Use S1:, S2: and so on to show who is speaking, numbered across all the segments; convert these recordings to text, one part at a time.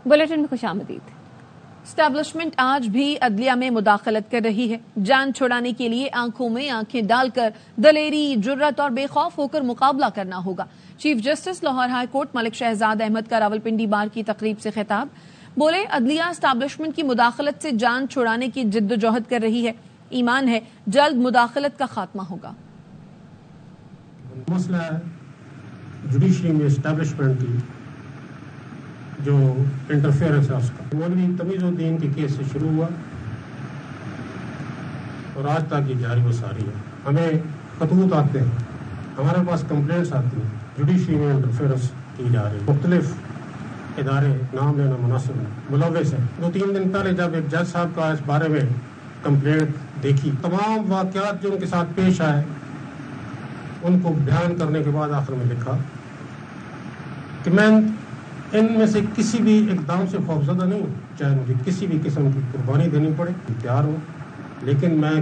S1: Bulletin में खुशामदीद। Establishment आज भी अदलिया में मुदाखलत कर रही है। जान छुड़ाने के लिए आंखों में आंखें डालकर दलेरी, जुर्रत और बेखौफ होकर मुकाबला करना होगा। Chief justice Lahore high court Malik Shahzad Ahmad का रावलपिंडी बार की तकरीब से खिताब। बोले, अदलिया स्टैब्लिशमेंट की मुदाखलत से जान छुड़ाने की जिद्दोजहद कर रही है। ईमान है जल्द मुदाखलत का खात्मा होगा।
S2: मसला है जुडिशरी में एस्टैब्लिशमेंट की जो इंटरफेरेंस है उसका। मौलवी तमीज़ुद्दीन के केस से शुरू हुआ और आज तक ये जारी व सारी है। हमें खतूत आते हैं, हमारे पास कंप्लेंट्स आती हैं, जुडिशरी में इंटरफेरेंस की जा रही है। मुख्तलिफ इदारे, नाम लेना मुनासिब नहीं, मुलव्वस है। 2-3 दिन पहले जब एक जज साहब का इस बारे में कंप्लेंट देखी, तमाम वाक़यात जो उनके साथ पेश आए उनको बयान करने के बाद आखिर में लिखा कि मैं इनमें से किसी भी इक़दाम से खौफज़दा नहीं हूँ, चाहे मुझे किसी भी किस्म की कुर्बानी देनी पड़े, तैयार हूँ, लेकिन मैं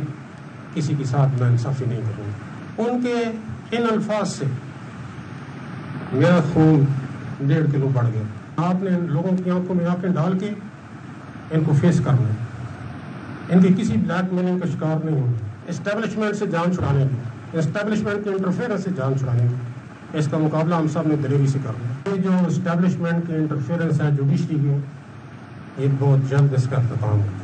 S2: किसी के साथ नाइंसाफ़ी नहीं करूँगा। उनके इन अल्फाज से मेरा खून 1.5 किलो बढ़ गया। आपने लोगों की आंखों में आंखें डाल के इनको फेस करना है, इनकी किसी ब्लैकमेलिंग का शिकार नहीं होना। एस्टेब्लिशमेंट से जान छुड़ाने की, एस्टेब्लिशमेंट के इंटरफेरेंस से जान छुड़ाने की, इसका मुकाबला हम सब ने दलेरी से करना है। ये जो एस्टेब्लिशमेंट के इंटरफेरेंस है जुडिशरी की, ये बहुत जल्द इसका अख्ताम है।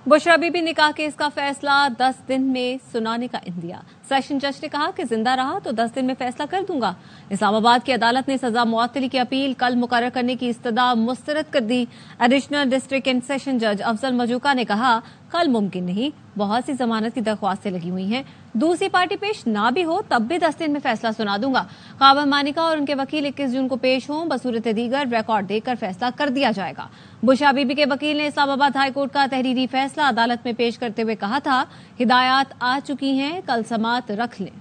S1: बुशरा बीबी निकाह केस का फैसला 10 दिन में सुनाने का इंदिया। सेशन जज ने कहा कि जिंदा रहा तो 10 दिन में फैसला कर दूंगा। इस्लामाबाद की अदालत ने सजा मुअत्तली की अपील कल मुकर्रर करने की इस्तदा मुस्तरद कर दी। एडिशनल डिस्ट्रिक्ट एंड सेशन जज अफजल मजूका ने कहा, कल मुमकिन नहीं, बहुत सी जमानत की दरख्वास्तें लगी हुई हैं, दूसरी पार्टी पेश ना भी हो तब भी 10 दिन में फैसला सुना दूंगा। काबा मानिका और उनके वकील 21 जून को पेश हों, बसूरत दीगर रिकॉर्ड देकर फैसला कर दिया जाएगा। बुशरा बीबी के वकील ने इस्लामाबाद हाई कोर्ट का तहरीरी फैसला अदालत में पेश करते हुए कहा था, हिदायत आ चुकी हैं, कल समात रख लें।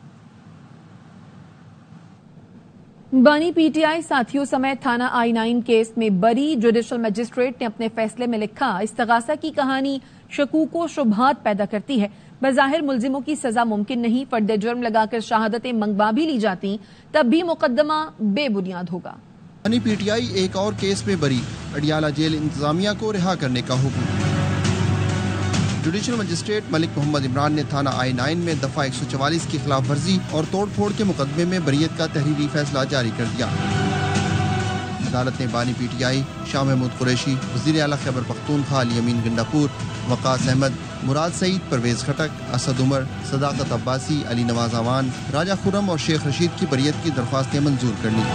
S1: बनी पीटीआई साथियों समेत थाना I-9 केस में बरी जुडिशल मजिस्ट्रेट ने अपने फैसले में लिखा, इस्तगासा की कहानी शकूको शुबहात पैदा करती है। बज़ाहिर मुल्जिमों की सजा मुमकिन नहीं, फर्द जुर्म लगाकर शहादतें मंगवा भी ली जाती तब भी मुकदमा बेबुनियाद होगा।
S3: बनी पीटीआई एक और केस में बरी, अडियाला जेल इंतजामिया को रिहा करने का हुक्म। जुडिशल मजिस्ट्रेट मलिक मोहम्मद इमरान ने थाना I-9 में दफा 144 की खिलाफ वर्जी और तोड़ फोड़ के मुकदमे में बरियत का तहरीरी फैसला जारी कर दिया। अदालत ने बानी पीटीआई, शाह महमूद कुरैशी, वज़ीर आला खैबर पख्तूनख्वा अली अमीन गंडापुर, वकास अहमद, मुराद सईद, परवेज खटक, असद उमर, सदाकत अब्बासी, अली नवाज अवान, राजा खुरम और शेख रशीद की बरियत की दरख्वास्तें मंजूर कर ली।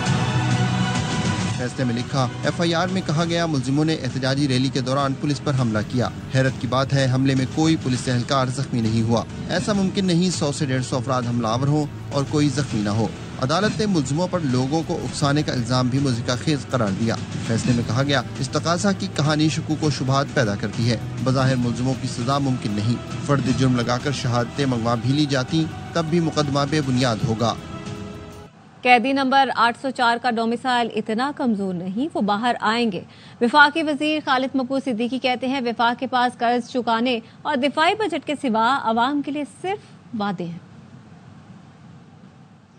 S3: फैसले में लिखा, FIR में कहा गया, मुल्जिमों ने एहतजाजी रैली के दौरान पुलिस पर हमला किया। हैरत की बात है, हमले में कोई पुलिस एहलकार जख्मी नहीं हुआ। ऐसा मुमकिन नहीं 100 से 150 अफराद हमलावर हों और कोई जख्मी न हो। अदालत ने मुल्जिमों पर लोगों को उकसाने का इल्जाम भी मुज़िका खेज करार दिया। फैसले में कहा गया, इस्तगासा की कहानी शकूक व शुबहात पैदा करती है। बज़ाहिर मुल्जिमों की सजा मुमकिन नहीं, फर्द जुर्म लगाकर शहादतें मंगवा भी ली जाती तब भी मुकदमा बेबुनियाद होगा।
S1: कैदी नंबर 804 का डोमिसाइल इतना कमजोर नहीं, वो बाहर आएंगे। वफाकी वजीर खालिद मकबूल सिद्दीकी कहते हैं, वफाक के पास कर्ज चुकाने और दिफाई बजट के सिवा अवाम के लिए सिर्फ वादे हैं।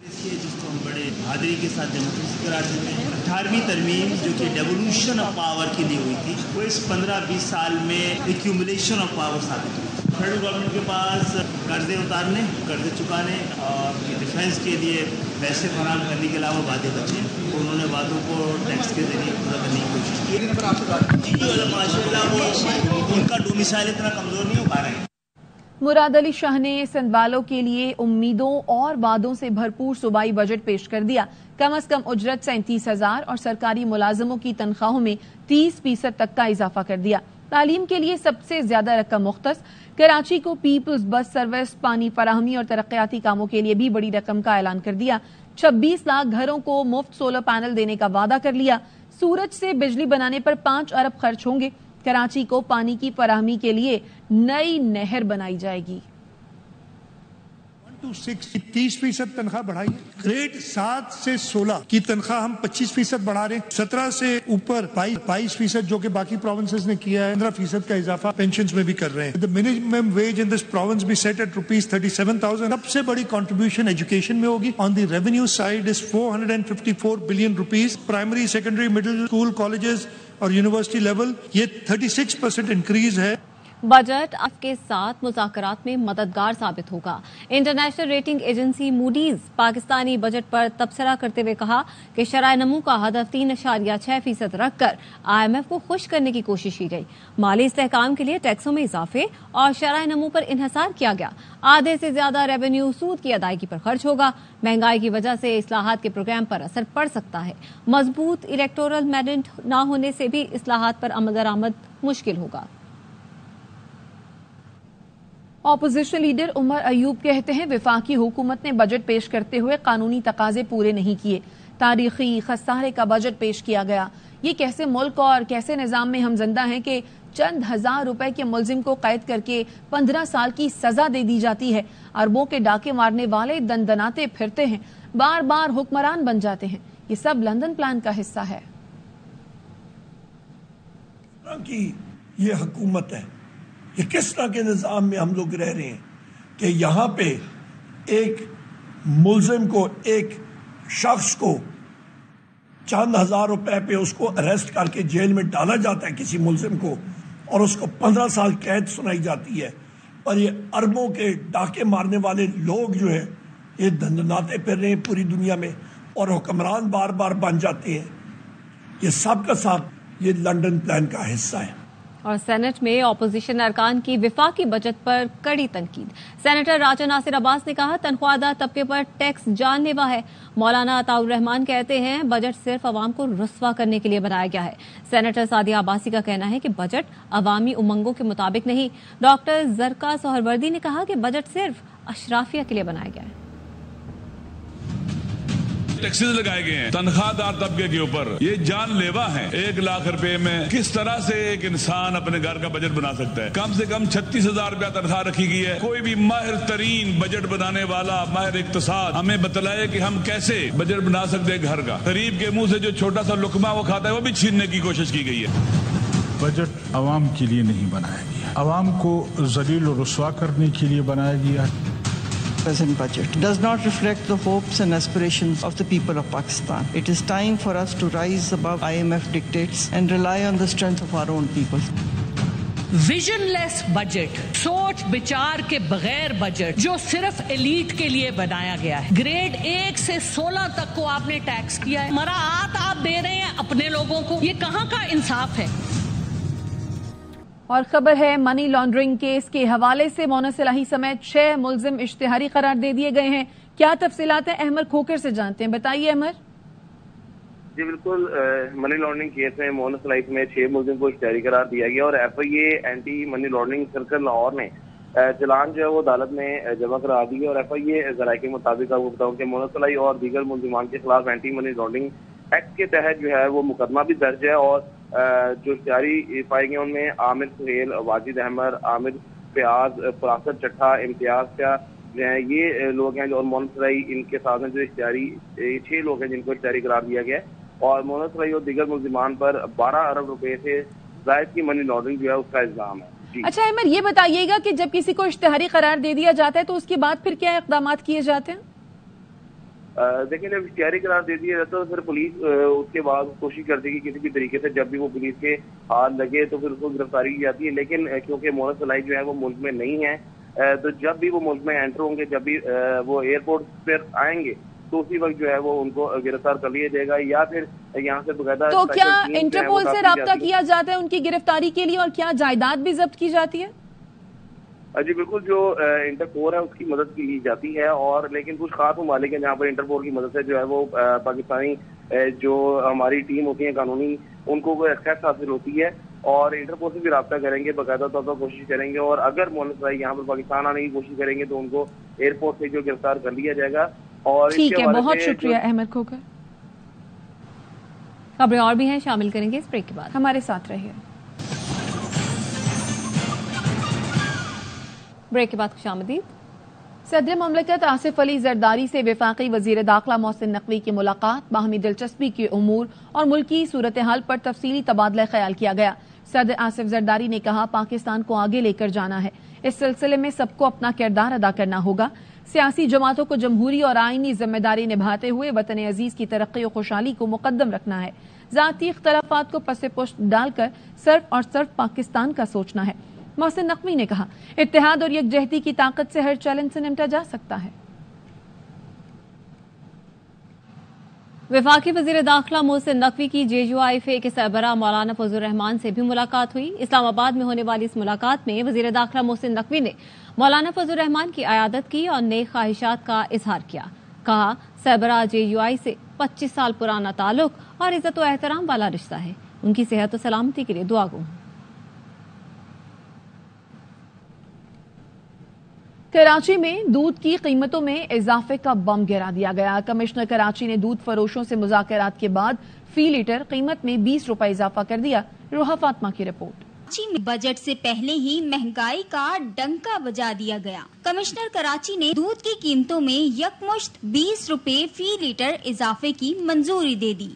S4: जिसको हम बड़े बहादुरी के साथ डेमोक्रेसी करार देते हैं। 18वीं तरमीम जो कि डेवोल्यूशन ऑफ पावर के लिए हुई थी, वो इस 15-20 साल में एक्यूमुलेशन ऑफ पावर साबित हुई। फेडरल गवर्नमेंट के पास कर्जे उतारने, कर्जे चुकाने और डिफेंस के लिए पैसे फराहम करने के अलावा वादे बचे, तो उन्होंने वादों को टैक्स के जरिए पूरा करने की कोशिश की। माशाल्लाह वो उनका डोमिसाइल इतना कमज़ोर नहीं हो पा रहा है।
S1: मुराद अली शाह ने सिंध वालों के लिए उम्मीदों और वादों से भरपूर सूबाई बजट पेश कर दिया। कम अज कम उजरत 37,000 और सरकारी मुलाजमों की तनख्वाहों में 30% तक का इजाफा कर दिया। तालीम के लिए सबसे ज्यादा रकम मुख्तस। कराची को पीपल्स बस सर्विस, पानी फराहमी और तरक्याती कामों के लिए भी बड़ी रकम का ऐलान कर दिया। 26 लाख घरों को मुफ्त सोलर पैनल देने का वादा कर लिया। सूरज से बिजली बनाने पर 5 अरब खर्च होंगे। कराची को पानी की फराहमी के लिए नई नहर बनाई जाएगी।
S5: 30% तनख्वाह बढ़ाई है। ग्रेड 7 से 16 की तनख्वाह हम 25% बढ़ा रहे हैं। 17 से ऊपर 22% जो कि बाकी प्रोविंसेस ने किया है। 15% का इजाफा पेंशन्स में भी कर रहे हैं। The minimum wage in this province be set at ₹37,000। सबसे बड़ी कंट्रीब्यूशन एजुकेशन में होगी। On the revenue side is ₹454 billion. Primary, secondary, middle school, colleges और यूनिवर्सिटी लेवल ये 36% इंक्रीज है।
S1: बजट आपके साथ मुज़ाकरात में मददगार साबित होगा। International rating agency Moody's Pakistani budget पर तबसरा करते हुए कहा कि शरह नमू का हदफ 3.6% रखकर IMF को खुश करने की कोशिश की गई। माली इस्तेहकाम के लिए टैक्सों में इजाफे और शरह नमू पर इन्हसार किया गया। आधे से ज्यादा रेवेन्यू सूद की अदायगी पर खर्च होगा। महंगाई की वजह से इस्लाहात के प्रोग्राम पर असर पड़ सकता है। मजबूत इलेक्टोरल मैंडेट न होने से भी इस्लाहात पर अमल दरामद मुश्किल होगा।
S6: ऑपोजिशन लीडर उमर अयूब कहते हैं वफाकी हुकूमत ने बजट पेश करते हुए कानूनी तकाजे पूरे नहीं किए। तारीखी खसारे का बजट पेश किया गया। ये कैसे मुल्क और कैसे निज़ाम में हम जिंदा हैं कि चंद हजार रुपए के मुलजिम को कैद करके 15 साल की सजा दे दी जाती है। अरबों के डाके मारने वाले दनदनाते फिरते हैं, बार बार हुक्मरान बन जाते हैं। ये सब लंदन प्लान का हिस्सा है।
S7: ये हुकूमत है, ये किस तरह के निज़ाम में हम लोग रह रहे हैं कि यहाँ पे एक मुलजिम को, एक शख्स को चंद हजार रुपए पे उसको अरेस्ट करके जेल में डाला जाता है किसी मुलजिम को, और उसको 15 साल कैद सुनाई जाती है। और ये अरबों के डाके मारने वाले लोग जो है ये दंदनाते फिर रहे हैं पूरी दुनिया में, और हुक्मरान बार बार बन जाते हैं। ये सब का सब ये लंदन प्लान का हिस्सा है।
S1: और सेनेट में ऑपोजिशन अरकान की विफाकी बजट पर कड़ी तनकीद। सेनेटर राजा नासिर अब्बास ने कहा तनख्वाहदार तबके पर टैक्स जानलेवा है। मौलाना अताउर रहमान कहते हैं बजट सिर्फ अवाम को रुस्वा करने के लिए बनाया गया है। सेनेटर सादिया अब्बासी का कहना है कि बजट अवामी उमंगों के मुताबिक नहीं। डॉक्टर जरका सोहरवर्दी ने कहा कि बजट सिर्फ अशराफिया के लिए बनाया गया है।
S8: टैक्सेस लगाए गए हैं तनख्वाहदार तबके के ऊपर, ये जानलेवा है। 1 लाख रुपए में किस तरह से एक इंसान अपने घर का बजट बना सकता है? कम से कम 36,000 रुपया तनख्वाह रखी गई है। कोई भी माहिर तरीन बजट बनाने वाला, माहिर इक्तिसाद हमें बतलाए कि हम कैसे बजट बना सकते हैं घर का। गरीब के मुंह से जो छोटा सा लुकमा वो खाता है वो भी छीनने की कोशिश की गई है।
S9: बजट आवाम के लिए नहीं बनाया गया, आवाम को जलील और रुस्वा करने के लिए बनाया गया।
S10: Present budget does not reflect the hopes and aspirations of the people of Pakistan. It is time for us to rise above IMF dictates and rely on the strength of our own people.
S11: Visionless budget, सोच विचार के बगैर budget जो सिर्फ elite के लिए बनाया गया है। ग्रेड 1 से 16 तक को आपने टैक्स किया है, मराआत आप दे रहे हैं अपने लोगों को। ये कहाँ का इंसाफ है?
S6: और खबर है मनी लॉन्ड्रिंग केस के हवाले से मोनस इलाही समेत 6 मुलजिम इश्तिहारी करार दे दिए गए हैं। क्या तफसीलात है अहमद खोकर से जानते हैं, बताइए अहमद।
S12: जी बिल्कुल, मनी लॉन्ड्रिंग केस में मोनस इलाही समेत 6 मुलजिम को इश्तिहारी करार दिया गया और FIA anti money laundering circle Lahore ने चलान जो है वो अदालत में जमा करा दी है। और FIA जराये के मुताबिक आपको बताऊं कि मोनस इलाही और दीगर मुलजिमान के खिलाफ एंटी मनी लॉन्ड्रिंग एक्ट के तहत जो है वो मुकदमा भी दर्ज है। और जो इश्तिहारी पाए गए उनमें आमिर सुहेल, वाजिद अहमद, आमिर फयाज, फरासत चट्ठा, इम्तियाज शाह जो है ये लोग हैं। और मोनस इलाही इनके साथ में जो इश्तिहारी 6 लोग हैं जिनको इश्तिहारी करार दिया गया है। और मोनस इलाही और दीगर मुलजिमान पर 12 अरब रुपए से जायद की मनी लॉन्ड्रिंग जो है उसका इल्जाम है।
S6: अच्छा अहमद, ये बताइएगा कि जब किसी को इश्तिहारी करार दे दिया जाता है तो उसके बाद फिर क्या इक़दामात किए जाते हैं?
S12: देखिए, जब इश्तिहारी करार दे दिया जाता है तो फिर पुलिस उसके बाद कोशिश करती है कि किसी भी तरीके से जब भी वो पुलिस के हाथ लगे तो फिर उसको गिरफ्तारी की जाती है। लेकिन क्योंकि मोनस इलाही जो है वो मुल्क में नहीं है, तो जब भी वो मुल्क में एंटर होंगे, जब भी वो एयरपोर्ट पर आएंगे तो उसी वक्त जो है वो उनको गिरफ्तार कर लिया जाएगा या फिर यहाँ से बकायदा।
S6: तो क्या इंटरपोल से राब्ता किया जाता है उनकी गिरफ्तारी के लिए, और क्या जायदाद भी जब्त की जाती है?
S12: जी बिल्कुल, जो इंटरपोल है उसकी मदद की जाती है। और लेकिन कुछ खास ममालिक हैं जहाँ पर इंटरपोल की मदद से जो है वो पाकिस्तानी जो हमारी टीम होती है कानूनी, उनको वो एक्सेस हासिल होती है और इंटरपोल से भी रब्ता करेंगे, बाकायदा तौर पर कोशिश करेंगे। और अगर मोनस इलाही यहाँ पर पाकिस्तान आने की कोशिश करेंगे तो उनको एयरपोर्ट से जो गिरफ्तार कर लिया जाएगा। और
S6: ठीक है, बहुत शुक्रिया अहमद खोकर।
S1: खबरें और भी हैं, शामिल करेंगे इस ब्रेक के बाद।
S6: हमारे साथ रहिए।
S1: ब्रेक के बाद खुशामदीद।
S6: सदर ममलकत आसिफ अली जरदारी से वफाकी वजीर दाखिला मोहसिन नकवी की मुलाकात, बाहमी दिलचस्पी के उमूर और मुल्की सूरत हाल पर तफसीली तबादला ख्याल किया गया। सदर आसिफ जरदारी ने कहा, पाकिस्तान को आगे लेकर जाना है, इस सिलसिले में सबको अपना किरदार अदा करना होगा। सियासी जमातों को जमहूरी और आईनी जिम्मेदारी निभाते हुए वतन अजीज की तरक्की और खुशहाली को मुकद्दम रखना है। जाती इख्तलाफात को पसे पुश्त डालकर सिर्फ और सिर्फ पाकिस्तान का सोचना है। मोहसिन नकवी ने कहा, इत्तेहाद और यकजहती की ताकत से हर चैलेंज से निपटा जा सकता है।
S1: वफाकी वजीर दाखिला मोहसिन नकवी की JUIFA के सरबराह मौलाना फजल रहमान से भी मुलाकात हुई। इस्लामाबाद में होने वाली इस मुलाकात में वजीर दाखिला मोहसिन नकवी ने मौलाना फजल रहमान की अयादत की और नेक ख्वाहिशात का इजहार किया। कहा, सरबराह JUI से 25 साल पुराना ताल्लुक और इज्जत व एहतराम वाला रिश्ता है, उनकी सेहत और सलामती के लिए दुआ गो।
S6: कराची में दूध की कीमतों में इजाफे का बम गिरा दिया गया। कमिश्नर कराची ने दूध फरोशों से मुज़ाकरात के बाद फी लीटर कीमत में 20 रुपए इजाफा कर दिया। रोहा फातिमा की रिपोर्ट।
S13: कराची में बजट से पहले ही महंगाई का डंका बजा दिया गया। कमिश्नर कराची ने दूध की कीमतों में यकमुश्त 20 रुपए फी लीटर इजाफे की मंजूरी दे दी।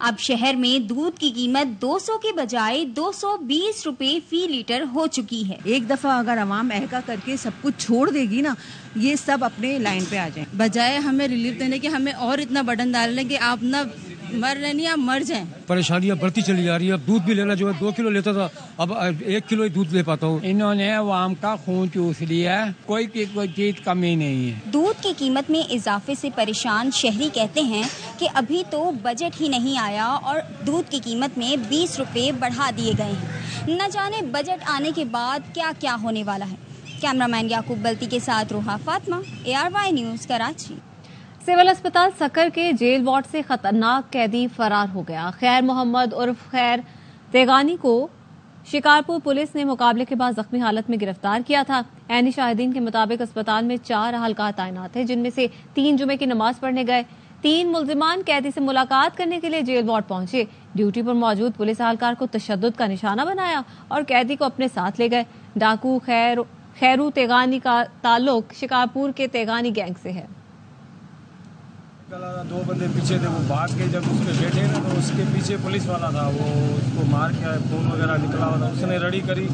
S13: अब शहर में दूध की कीमत 200 के बजाय 220 रुपए फी लीटर हो चुकी है।
S14: एक दफा अगर अवाम ऐका करके सब कुछ छोड़ देगी ना, ये सब अपने लाइन पे आ जाए,
S15: बजाय हमें रिलीफ देने के हमें और इतना बर्डन डालने कि आप ना मर रहे नहीं, आप मर जाएं।
S16: परेशानियां बढ़ती चली जा रही है। अब दूध भी लेना जो है 2 किलो लेता था, अब 1 किलो ही दूध ले पाता हूँ।
S17: इन्होंने आवाम का खून चूस लिया है, कोई चीज कमी नहीं है।
S13: दूध की कीमत में इजाफे से परेशान शहरी कहते हैं कि अभी तो बजट ही नहीं आया और दूध की कीमत में 20 रुपए बढ़ा दिए गए हैं। न जाने बजट आने के बाद क्या क्या होने वाला है। कैमरामैन याकूब बल्ती के साथ Roha Fatima, ARY news Karachi.
S1: Civil अस्पताल सकर के जेल वार्ड से खतरनाक कैदी फरार हो गया। खैर मोहम्मद उर्फ खैर तेगानी को शिकारपुर पुलिस ने मुकाबले के बाद जख्मी हालत में गिरफ्तार किया था। ऐनी शाहिदीन के मुताबिक अस्पताल में 4 अहलकार तैनात थे, जिनमें से 3 जुमे की नमाज पढ़ने गए। 3 मुल्जिमान कैदी से मुलाकात करने के लिए जेल वार्ड पहुंचे। ड्यूटी पर मौजूद पुलिस अहलकार को तशद्दुद का निशाना बनाया और कैदी को अपने साथ ले गए। डाकू खैरू तेगानी का ताल्लुक शिकारपुर के तेगानी गैंग से है।
S16: 2 बंदे पीछे थे, वो भाग के जब उसके बैठे ना तो उसके पीछे पुलिस वाला था, वो उसको मार के खून वगैरह निकला हुआ था। उसने रड़ी करी,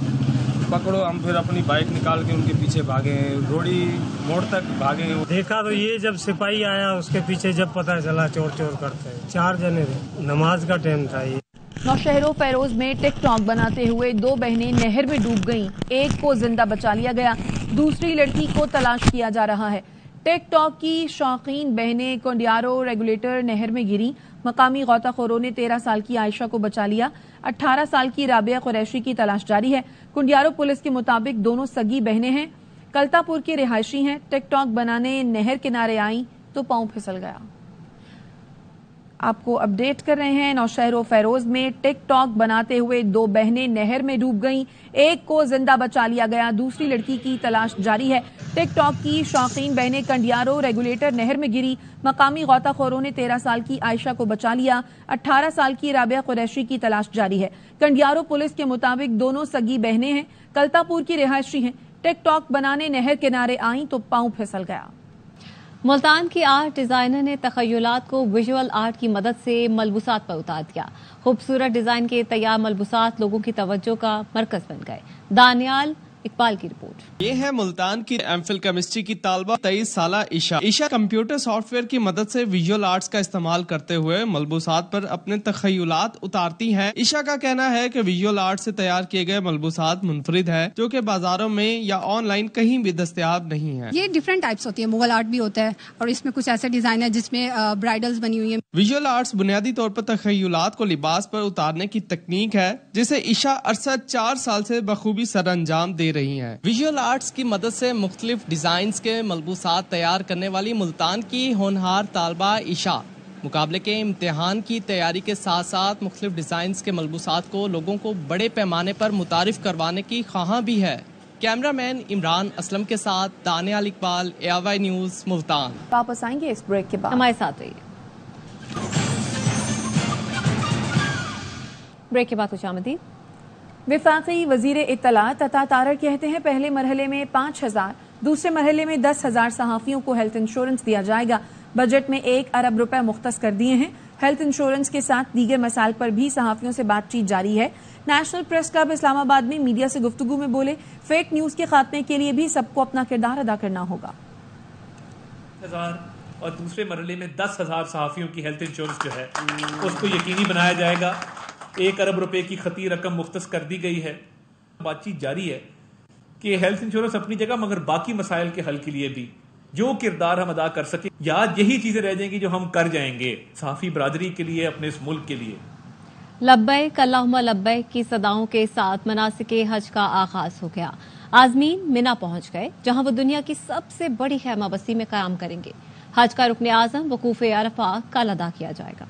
S16: पकड़ो, हम फिर अपनी बाइक निकाल के उनके पीछे भागे, रोड़ी मोड़ तक भागे।
S18: देखा तो ये जब सिपाही आया उसके पीछे जब पता चला चोर चोर करते हैं। 4 जने थे, नमाज का टाइम था। ये
S6: नौशहरों फैरोज में टिकटॉक बनाते हुए 2 बहनें नहर में डूब गईं। एक को जिंदा बचा लिया गया, दूसरी लड़की को तलाश किया जा रहा है। टिकटॉक की शौकीन बहनें कोंडियारो रेगुलेटर नहर में गिरी। मकामी गौताखोरों ने 13 साल की आयशा को बचा लिया। 18 साल की राबिया कुरैशी की तलाश जारी है। कुंडियारो पुलिस के मुताबिक दोनों सगी बहनें हैं, कलतापुर के रिहायशी हैं। टिकटॉक बनाने नहर किनारे आई तो पांव फिसल गया। आपको अपडेट कर रहे हैं, नौशहरों फैरोज में टिकटॉक बनाते हुए 2 बहनें नहर में डूब गईं। एक को जिंदा बचा लिया गया, दूसरी लड़की की तलाश जारी है। टिकटॉक की शौकीन बहनें कंडियारो रेगुलेटर नहर में गिरी। मकामी गौताखोरों ने 13 साल की आयशा को बचा लिया। 18 साल की राबिया कुरैशी की तलाश जारी है। कंडियारो पुलिस के मुताबिक दोनों सगी बहनें हैं, कलतापुर की रिहायशी हैं। टिकटॉक बनाने नहर किनारे आईं तो पांव फिसल गया।
S1: मुल्तान की आर्ट डिजाइनर ने तखय्युलात को विजुअल आर्ट की मदद से मलबूसात पर उतार दिया। खूबसूरत डिजाइन के तैयार मलबूसात लोगों की तवज्जो का मरकज बन गए। दानियाल इकबाल की रिपोर्ट।
S19: ये है मुल्तान की एमफिल केमिस्ट्री की तालबा 23 साल ईशा कंप्यूटर सॉफ्टवेयर की मदद से विजुअल आर्ट्स का इस्तेमाल करते हुए मलबूसात पर अपने तखय्युलात उतारती हैं। ईशा का कहना है कि विजुअल आर्ट से तैयार किए गए मलबूसात मुनफरिद है, जो कि बाजारों में या ऑनलाइन कहीं भी दस्तयाब नहीं है।
S20: ये डिफरेंट टाइप्स होती है, मुगल आर्ट भी होता है और इसमें कुछ ऐसे डिजाइन है जिसमें ब्राइडल्स बनी हुई है।
S19: विजुअल आर्ट्स बुनियादी तौर पर तखय्युलात को लिबास पर उतारने की तकनीक है, जिसे ईशा अरसद 4 साल से बखूबी सर अंजाम दे रही है। विजुअल आर्ट्स की मदद से मुख्तलिफ डिजाइन्स के मलबूसात तैयार करने वाली मुल्तान की होनहार तालबा ईशा मुकाबले के इम्तिहान की तैयारी के साथ साथ मुख्तलिफ डिजाइन्स के मलबूसात को लोगों को बड़े पैमाने पर मुतारिफ करवाने की ख्वाहां भी है। कैमरामैन इमरान असलम के साथ दानियाल इकबाल, ARY न्यूज मुल्तान।
S6: वापस आएंगे इस ब्रेक के बाद,
S1: हमारे साथ रहिए। ब्रेक के बाद खुश आमदीद।
S6: वफाकी वजीर इत्तलात अता तारर कहते हैं पहले मरहले में 5,000, दूसरे मरहले में 10,000 सहाफ़ियों को हेल्थ इंश्योरेंस दिया जाएगा। बजट में 1 अरब रुपए मुख्तस कर दिए हैं। हेल्थ इंश्योरेंस के साथ दीगर मसाइल पर भी सहाफ़ियों से बातचीत जारी है। नेशनल प्रेस क्लब इस्लामाबाद में मीडिया से गुफ्तगू में बोले, फेक न्यूज़ के खात्मे के लिए भी सबको अपना किरदार अदा करना होगा।
S21: और दूसरे मरहले में 10,000 सहाफ़ियों की हेल्थ इंश्योरेंस जो है उसको यकीनी बनाया जाएगा। 1 अरब रुपए की खती रकम मुख्तस कर दी गई है। बातचीत जारी है कि हेल्थ इंश्योरेंस अपनी जगह, मगर बाकी मसाइल के हल के लिए भी जो किरदार हम अदा कर सके, याद यही चीजें रह जाएंगी जो हम कर जाएंगे सहाफ़ी बरादरी के लिए, अपने इस मुल्क के लिए।
S1: लब्बैक अल्लाहुम्मा लब्बैक की सदाओं के साथ मनासिके हज का आगाज हो गया। आज़मीन मिना पहुंच गए, जहां वो दुनिया की सबसे बड़ी खैमा बस्ती में क़याम करेंगे। हज का रुकन आज़म वकूफ़े अरफा कल अदा किया जाएगा।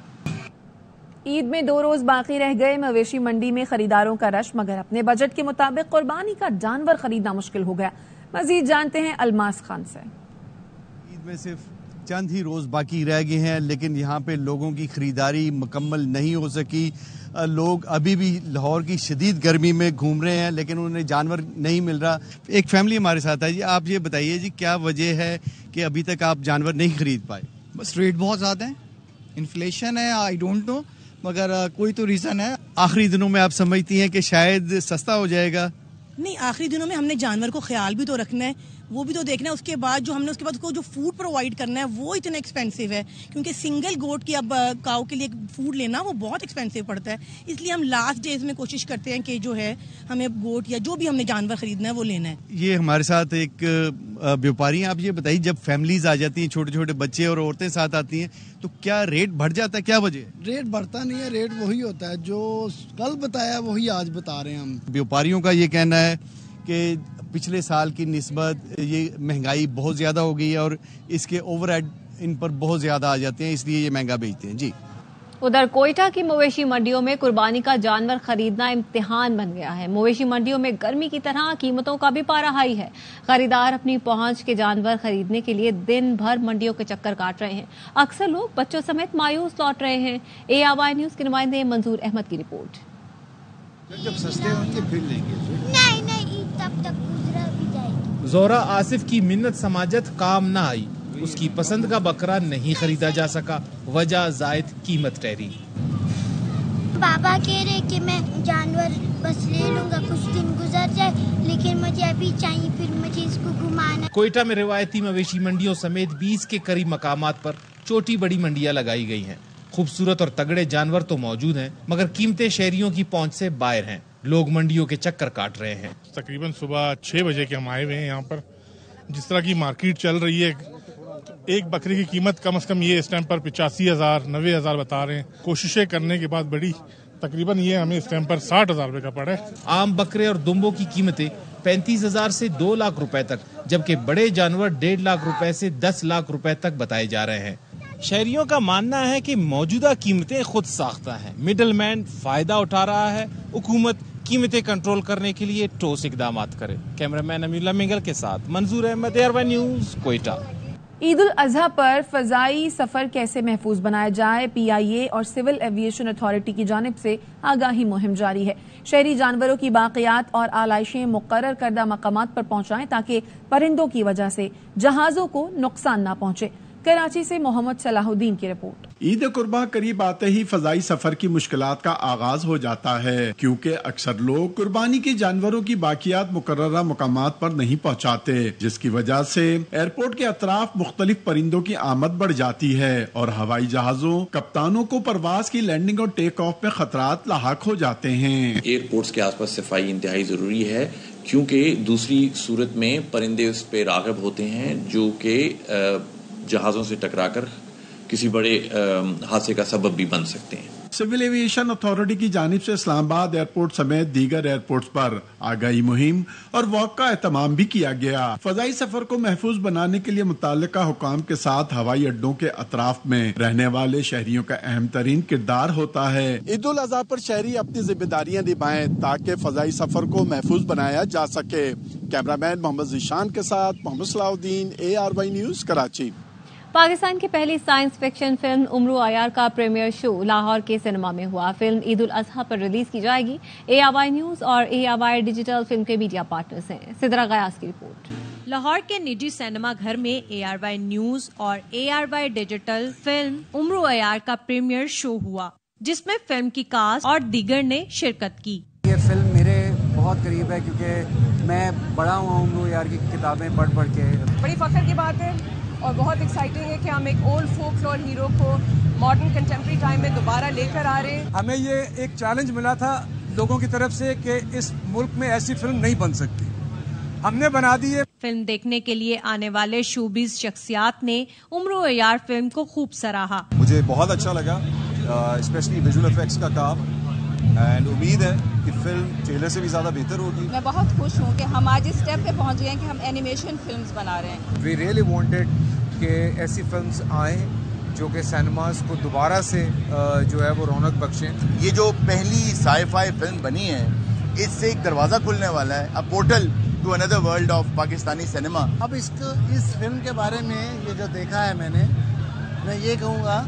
S1: ईद में 2 रोज बाकी रह गए। मवेशी मंडी में खरीदारों का रश, मगर अपने बजट के मुताबिक कुर्बानी का जानवर खरीदना मुश्किल हो गया। मजीद जानते हैं अलमास खान से।
S22: ईद में सिर्फ चंद ही रोज बाकी रह गए हैं, लेकिन यहाँ पे लोगों की खरीदारी मुकम्मल नहीं हो सकी। लोग अभी भी लाहौर की शदीद गर्मी में घूम रहे हैं, लेकिन उन्हें जानवर नहीं मिल रहा। एक फैमिली हमारे साथ है जी, आप ये बताइए जी, क्या वजह है कि अभी तक आप जानवर नहीं खरीद पाए?
S23: बस रेट बहुत ज़्यादा है, इन्फ्लेशन है, आई डोंट नो, मगर कोई तो रीज़न है।
S22: आखिरी दिनों में आप समझती हैं कि शायद सस्ता हो जाएगा?
S24: नहीं, आखिरी दिनों में हमने जानवर को ख्याल भी तो रखना है, वो भी तो देखना है। उसके बाद जो हमने उसके बाद उसको जो फूड प्रोवाइड करना है वो इतना एक्सपेंसिव है, क्योंकि सिंगल गोट की अब काऊ के लिए फूड लेना वो बहुत एक्सपेंसिव पड़ता है। इसलिए हम लास्ट डेज में कोशिश करते हैं कि जो है हमें गोट या जो भी हमने जानवर खरीदना है वो लेना है।
S22: ये हमारे साथ एक व्यापारी हैं। आप ये बताइए, जब फैमिलीज आ जाती हैं, छोटे छोटे बच्चे और औरतें साथ आती हैं, तो क्या रेट बढ़ जाता है? क्या वजह?
S23: रेट बढ़ता नहीं है, रेट वही होता है जो कल बताया वही आज बता रहे हैं हम।
S22: व्यापारियों का ये कहना है कि पिछले साल की निस्बत ये महंगाई बहुत ज़्यादा हो गई है और इसके ओवरहेड इन पर बहुत ज़्यादा आ जाते हैं, इसलिए ये महंगा बेचते हैं। जी,
S1: उधर कोयटा की मवेशी मंडियों में कुर्बानी का जानवर खरीदना इम्तिहान बन गया है। मवेशी मंडियों में गर्मी की तरह कीमतों का भी पारा हाई है। खरीदार अपनी पहुंच के जानवर खरीदने के लिए दिन भर मंडियों के चक्कर काट रहे हैं। अक्सर लोग बच्चों समेत मायूस लौट रहे हैं। ARY न्यूज के नुमाइंदे मंजूर अहमद की रिपोर्ट।
S23: जब सस्ते होंगे फिर लेंगे।
S25: नहीं, तब तक गुजरा भी जाएगी।
S26: जोहरा आसिफ की मिन्नत समाजत काम न आई, उसकी पसंद का बकरा नहीं खरीदा जा सका, वजह जायद कीमत ठहरी।
S25: पापा कह रहे कि मैं जानवर बस ले लूंगा, कुछ दिन गुजर जाए, लेकिन मुझे अभी चाहिए, फिर मुझे इसको घुमाना।
S26: कोयटा में रिवायती मवेशी मंडियों समेत 20 के करीब मकामात पर छोटी बड़ी मंडियां लगाई गई हैं। खूबसूरत और तगड़े जानवर तो मौजूद हैं, मगर कीमतें शहरियों की पहुंच से बाहर हैं। लोग मंडियों के चक्कर काट रहे हैं।
S27: तकरीबन सुबह 6 बजे के हम आए हुए हैं यहाँ पर। जिस तरह की मार्केट चल रही है, एक बकरी की कीमत कम से कम ये इस टाइम पर 85,000 90,000 बता रहे हैं। कोशिशें करने के बाद बड़ी तकरीबन ये हमें इस टाइम पर 60,000 रुपए का पड़ा है।
S26: आम बकरे और दुम्बों की कीमतें 35,000 से 2 लाख रुपए तक, जबकि बड़े जानवर 1.5 लाख रुपए से 10 लाख रुपए तक बताए जा रहे हैं। शहरियों का मानना है कि मौजूदा कीमतें खुद साख्ता हैं, मिडलमैन फायदा उठा रहा है। हुकूमत कीमतें कंट्रोल करने के लिए ठोस इकदाम करे। कैमरामैन अमीरुल्लाह मिंगल के साथ मंजूर अहमद, ARY न्यूज, कोयटा।
S6: ईद उल अजहा पर फजाई सफर कैसे महफूज बनाया जाए, PIA और सिविल एविएशन अथॉरिटी की जानिब से आगाही मुहिम जारी है। शहरी जानवरों की बाक़ियात और आलाइशें मुकर्रर करदा मकामात पर पहुंचाएं ताकि परिंदों की वजह से जहाजों को नुकसान न पहुंचे। कराची से मोहम्मद सलाहुद्दीन की रिपोर्ट।
S28: ईद कुर्बा करीब आते ही फजाई सफर की मुश्किलात का आगाज हो जाता है, क्योंकि अक्सर लोग कुर्बानी के जानवरों की बाकियात मुकर्ररा मुकामात पर नहीं पहुंचाते, जिसकी वजह से एयरपोर्ट के अतराफ मुख्तलिफ परिंदों की आमद बढ़ जाती है और हवाई जहाजों कप्तानों को परवाज की लैंडिंग और टेक ऑफ में खतरात लाहक हो जाते हैं।
S29: एयरपोर्ट्स के आसपास सफाई इंतहाई जरूरी है, क्योंकि दूसरी सूरत में परिंदे उस पे राग़िब होते हैं जो कि जहाज़ों से टकराकर किसी बड़े हादसे का सबब भी बन सकते हैं।
S28: सिविल एविएशन अथॉरिटी की जानिब से इस्लामाबाद एयरपोर्ट समेत दीगर एयरपोर्ट्स पर आगाही मुहिम और वॉक का एहतमाम भी किया गया। फजाई सफर को महफूज बनाने के लिए मुताल्लिका हुकाम के साथ हवाई अड्डों के अतराफ में रहने वाले शहरियों का अहम तरीन किरदार होता है। ईद उल अज़हा पर शहरी अपनी जिम्मेदारियां निभाएं ताकि फजाई सफर को महफूज बनाया जा सके। कैमरामैन मोहम्मद ज़ीशान के साथ मोहम्मद सलाहुद्दीन, ARY न्यूज, कराची।
S1: پاکستان کی پہلی سائنس فکشن فلم امرو عیار کا پریمیئر شو لاہور کے سینما میں ہوا. فلم عید الاضحیٰ پر ریلیز کی جائے گی. ARY نیوز اور ARY ڈیجیٹل فلم کے میڈیا پارٹنرز ہیں. سدرا غیاس کی رپورٹ.
S2: لاہور کے نجی سینما گھر میں ARY نیوز اور ARY ڈیجیٹل فلم امرو عیار کا پریمیئر شو ہوا، جس میں فلم کی کاسٹ اور دیگر نے شرکت کی.
S3: یہ فلم میرے بہت قریب ہے کیونکہ میں بڑا ہوا ہوں امرو عیار کی کتابیں پڑھ کے.
S4: بڑی فخر کی بات ہے اور بہت ایکسائٹنگ ہے کہ ہم ایک اولڈ فوک فلور ہیرو کو ماڈرن کنٹمپری ٹائم میں دوبارہ لے کر آ رہے ہیں.
S3: ہمیں یہ ایک چیلنج ملا تھا لوگوں کی طرف سے کہ اس ملک میں ایسی فلم نہیں بن سکتی، ہم نے بنا دی ہے.
S2: فلم دیکھنے کے لیے آنے والے شوبیز شخصیات نے امرو عیار فلم کو خوب سراہا.
S5: مجھے بہت اچھا لگا، اسپیشلی ویژول ایفیکٹس کا کام، اینڈ امید ہے کہ فلم ٹریلر سے بھی زیادہ بہتر ہوگی.
S4: میں بہت خوش ہوں کہ ہم آج اس اسٹیپ پہ پہنچ گئے ہیں کہ ہم اینیمیشن فلمز بنا رہے ہیں.
S3: وی ریئلی وانٹیڈ کہ ایسی فلمز آئیں جو کہ سینماز کو دوبارہ سے جو ہے وہ رونق بخشیں.
S7: یہ جو پہلی سائی فائی فلم بنی ہے، اس سے ایک دروازہ کھلنے والا ہے، ا پورٹل ٹو اندر ورلڈ آف پاکستانی سینما.
S8: اب اس فلم کے بارے میں یہ جو دیکھا ہے میں یہ کہوں گا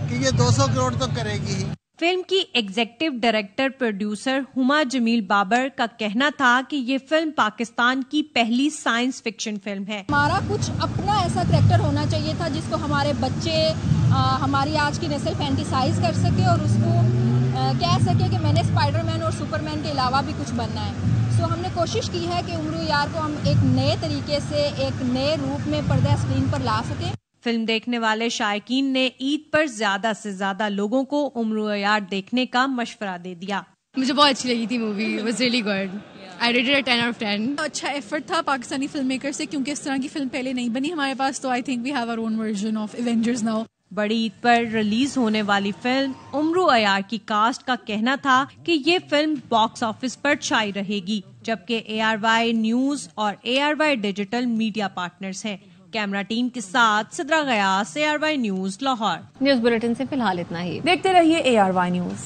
S8: کہ یہ 200 کروڑ تو کرے گی ہی.
S2: فلم کی ایگزیکٹو ڈائریکٹر پروڈیوسر ہما جمیل بابر کا کہنا تھا کہ یہ فلم پاکستان کی پہلی سائنس فکشن فلم ہے.
S9: ہمارا کچھ اپنا ایسا کریکٹر ہونا چاہیے تھا جس کو ہمارے بچے، ہماری آج کی نسل فینٹیسائز کر سکے اور اس کو کہہ سکے کہ میں نے اسپائڈر مین اور سپر مین کے علاوہ بھی کچھ بننا ہے. سو ہم نے کوشش کی ہے کہ امرو عیار کو ہم ایک نئے طریقے سے، ایک نئے روپ میں پردہ اسکرین پر لا سکیں.
S2: فلم دیکھنے والے شائقین نے عید پر زیادہ سے زیادہ لوگوں کو امرو عیار دیکھنے کا مشورہ دے دیا.
S20: مجھے بہت اچھی لگی تھی movie, was really good. I rated it 10 out of 10.
S9: اچھا ایفرٹ تھا پاکستانی فلم میکر سے، کیونکہ اس طرح کی فلم پہلے نہیں بنی ہمارے پاس، تو I think we have our own version of Avengers now.
S2: بڑی عید پر ریلیز ہونے والی فلم امرو عیار کی کاسٹ کا کہنا تھا کہ یہ فلم باکس آفس پر چھائی رہے گی، جبکہ ARY نیوز اور ARY ڈیجیٹل میڈیا پارٹنرز ہیں. کیمرہ ٹیم کے ساتھ Sidra Ghayas, ARY news Lahore.
S1: News bulletin سے فی الحال اتنا ہی.
S6: دیکھتے رہیے ARY نیوز.